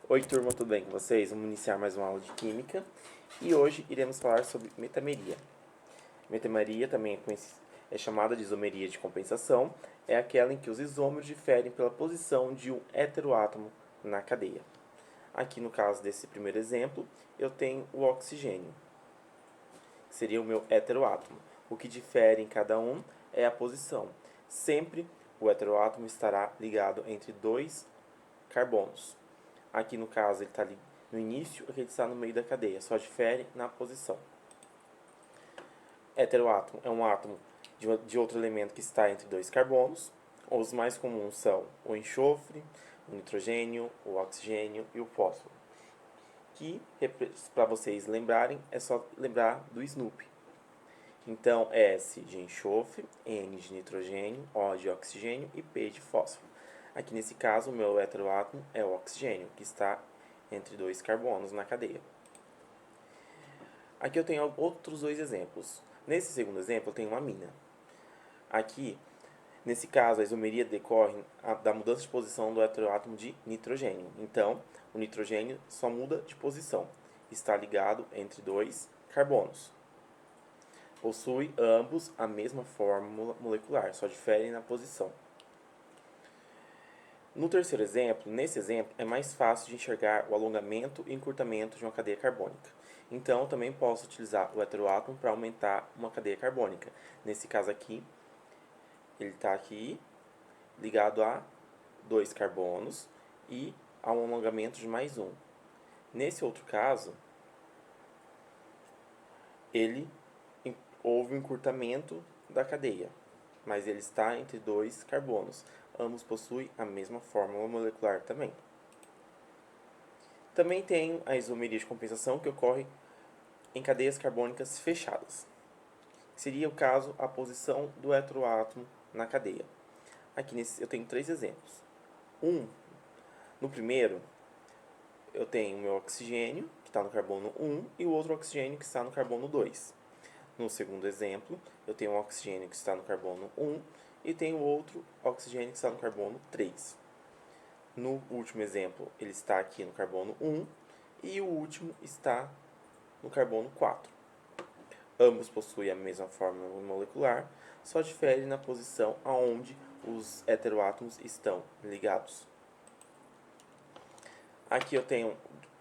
Oi, turma, tudo bem com vocês? Vamos iniciar mais uma aula de Química e hoje iremos falar sobre metameria. Metameria também é chamada de isomeria de compensação, é aquela em que os isômeros diferem pela posição de um heteroátomo na cadeia. Aqui no caso desse primeiro exemplo, eu tenho o oxigênio, que seria o meu heteroátomo. O que difere em cada um é a posição. Sempre o heteroátomo estará ligado entre dois carbonos. Aqui no caso ele está ali no início, aqui ele está no meio da cadeia, só difere na posição. Heteroátomo é um átomo de outro elemento que está entre dois carbonos. Os mais comuns são o enxofre, o nitrogênio, o oxigênio e o fósforo. Que, para vocês lembrarem, é só lembrar do Snoopy. Então, S de enxofre, N de nitrogênio, O de oxigênio e P de fósforo. Aqui nesse caso, o meu heteroátomo é o oxigênio, que está entre dois carbonos na cadeia. Aqui eu tenho outros dois exemplos. Nesse segundo exemplo, eu tenho uma amina. Aqui, nesse caso, a isomeria decorre da mudança de posição do heteroátomo de nitrogênio. Então, o nitrogênio só muda de posição. Está ligado entre dois carbonos. Possui ambos a mesma fórmula molecular, só diferem na posição. No terceiro exemplo, nesse exemplo, é mais fácil de enxergar o alongamento e encurtamento de uma cadeia carbônica. Então, eu também posso utilizar o heteroátomo para aumentar uma cadeia carbônica. Nesse caso aqui, ele está aqui ligado a dois carbonos e a um alongamento de mais um. Nesse outro caso, houve um encurtamento da cadeia, mas ele está entre dois carbonos. Ambos possuem a mesma fórmula molecular também. Também tem a isomeria de compensação que ocorre em cadeias carbônicas fechadas. Seria o caso a posição do heteroátomo na cadeia. Aqui eu tenho três exemplos. No primeiro, eu tenho o meu oxigênio, que está no carbono 1, e o outro oxigênio que está no carbono 2. No segundo exemplo, eu tenho um oxigênio que está no carbono 1 e tenho outro oxigênio que está no carbono 3. No último exemplo, ele está aqui no carbono 1 e o último está no carbono 4. Ambos possuem a mesma fórmula molecular, só difere na posição aonde os heteroátomos estão ligados. Aqui eu tenho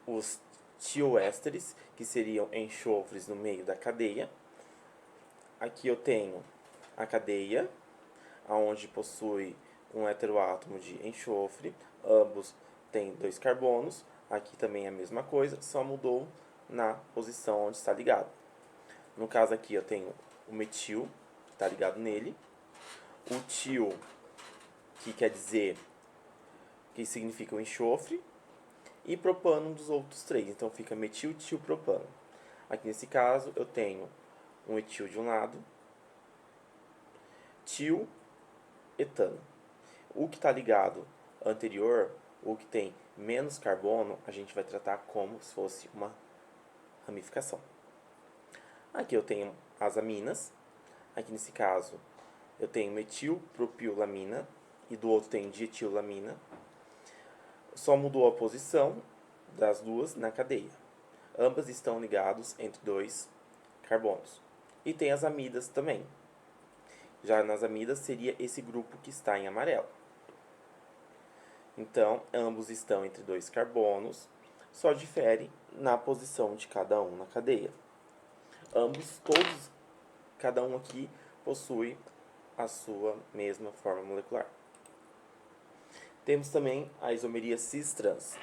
os tioésteres, que seriam enxofres no meio da cadeia. Aqui eu tenho a cadeia, onde possui um heteroátomo de enxofre, ambos têm dois carbonos. Aqui também é a mesma coisa, só mudou na posição onde está ligado. No caso aqui eu tenho o metil, que está ligado nele, o tio, que quer dizer, que significa o enxofre, e propano dos outros três, então fica metil, tio, propano. Aqui nesse caso eu tenho um etil de um lado, tio, etano. O que está ligado anterior, o que tem menos carbono, a gente vai tratar como se fosse uma ramificação. Aqui eu tenho as aminas. Aqui nesse caso eu tenho metilpropiolamina e do outro tem dietilamina. Só mudou a posição das duas na cadeia. Ambas estão ligados entre dois carbonos. E tem as amidas também. Já nas amidas seria esse grupo que está em amarelo. Então, ambos estão entre dois carbonos, só difere na posição de cada um na cadeia. Cada um aqui possui a sua mesma forma molecular. Temos também a isomeria cis-trans.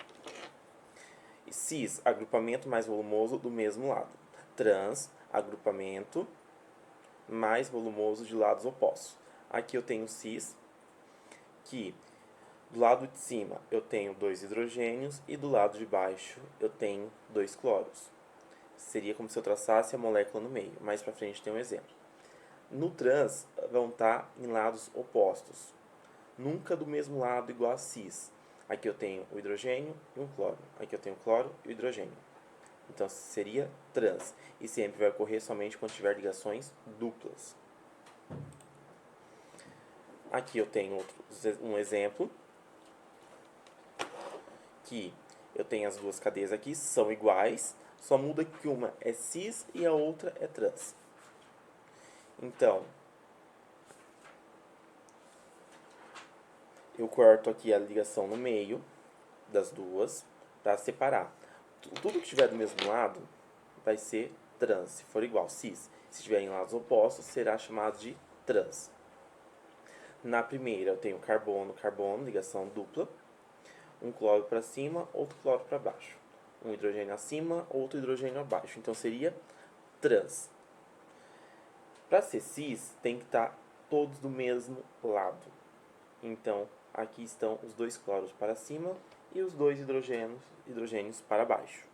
Cis, agrupamento mais volumoso do mesmo lado. Trans, agrupamento mais volumoso de lados opostos. Aqui eu tenho cis, que do lado de cima eu tenho dois hidrogênios e do lado de baixo eu tenho dois cloros. Seria como se eu traçasse a molécula no meio. Mais para frente tem um exemplo. No trans vão estar em lados opostos. Nunca do mesmo lado igual a cis. Aqui eu tenho o hidrogênio e um cloro. Aqui eu tenho o cloro e o hidrogênio. Então seria trans. E sempre vai ocorrer somente quando tiver ligações duplas. Aqui eu tenho um exemplo que eu tenho as duas cadeias aqui, são iguais, só muda que uma é cis e a outra é trans. Então, eu corto aqui a ligação no meio das duas para separar. Tudo que estiver do mesmo lado vai ser trans, se for igual, cis. Se estiver em lados opostos, será chamado de trans. Na primeira, eu tenho carbono, carbono, ligação dupla. Um cloro para cima, outro cloro para baixo. Um hidrogênio acima, outro hidrogênio abaixo. Então, seria trans. Para ser cis, tem que estar todos do mesmo lado. Então, aqui estão os dois cloros para cima e os dois hidrogênios para baixo.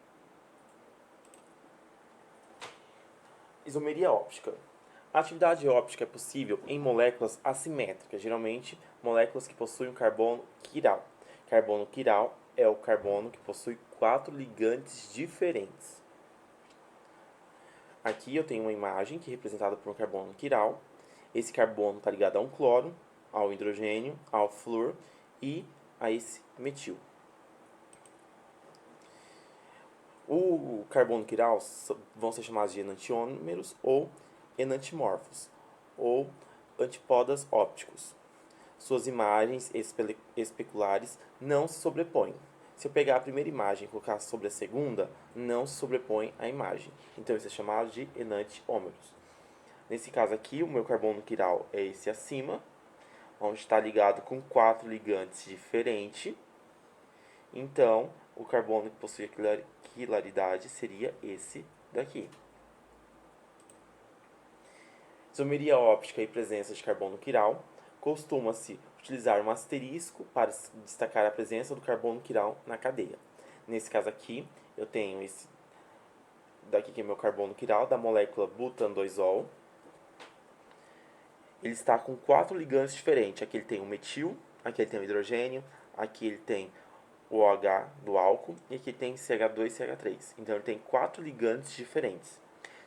Isomeria óptica. A atividade óptica é possível em moléculas assimétricas, geralmente moléculas que possuem um carbono quiral. Carbono quiral é o carbono que possui 4 ligantes diferentes. Aqui eu tenho uma imagem que é representada por um carbono quiral. Esse carbono está ligado a um cloro, ao hidrogênio, ao flúor e a esse metil. O carbono quiral vão ser chamados de enantiômeros ou enantimorfos, ou antipodas ópticos. Suas imagens especulares não se sobrepõem. Se eu pegar a primeira imagem e colocar sobre a segunda, não se sobrepõe a imagem. Então, isso é chamado de enantiômeros. Nesse caso aqui, o meu carbono quiral é esse acima, onde está ligado com 4 ligantes diferentes. Então, o carbono que possui a quilaridade seria esse daqui. Isomeria óptica e presença de carbono quiral. Costuma-se utilizar um asterisco para destacar a presença do carbono quiral na cadeia. Nesse caso aqui, eu tenho esse daqui que é meu carbono quiral, da molécula butandoizol. Ele está com 4 ligantes diferentes. Aqui ele tem o metil, aqui ele tem o hidrogênio, aqui ele tem o OH do álcool e aqui tem CH2 e CH3. Então ele tem 4 ligantes diferentes.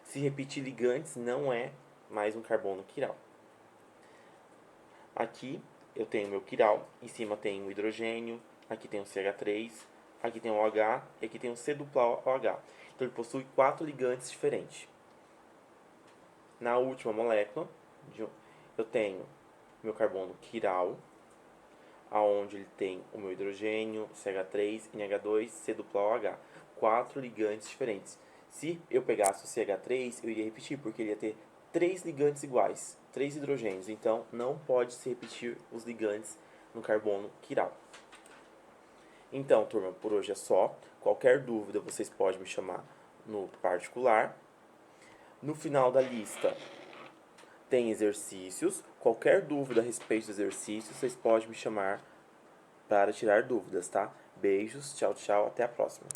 Se repetir ligantes, não é mais um carbono quiral. Aqui eu tenho meu quiral, em cima tem o hidrogênio, aqui tem o CH3, aqui tem o OH e aqui tem o C dupla OH. Então ele possui 4 ligantes diferentes. Na última molécula, eu tenho meu carbono quiral, aonde ele tem o meu hidrogênio, CH3, NH2, C dupla OH. 4 ligantes diferentes. Se eu pegasse o CH3, eu iria repetir, porque ele ia ter 3 ligantes iguais, 3 hidrogênios. Então, não pode se repetir os ligantes no carbono quiral. Então, turma, por hoje é só. Qualquer dúvida, vocês podem me chamar no particular. No final da lista, tem exercícios. Qualquer dúvida a respeito dos exercícios, vocês podem me chamar para tirar dúvidas, tá? Beijos, tchau, tchau, até a próxima.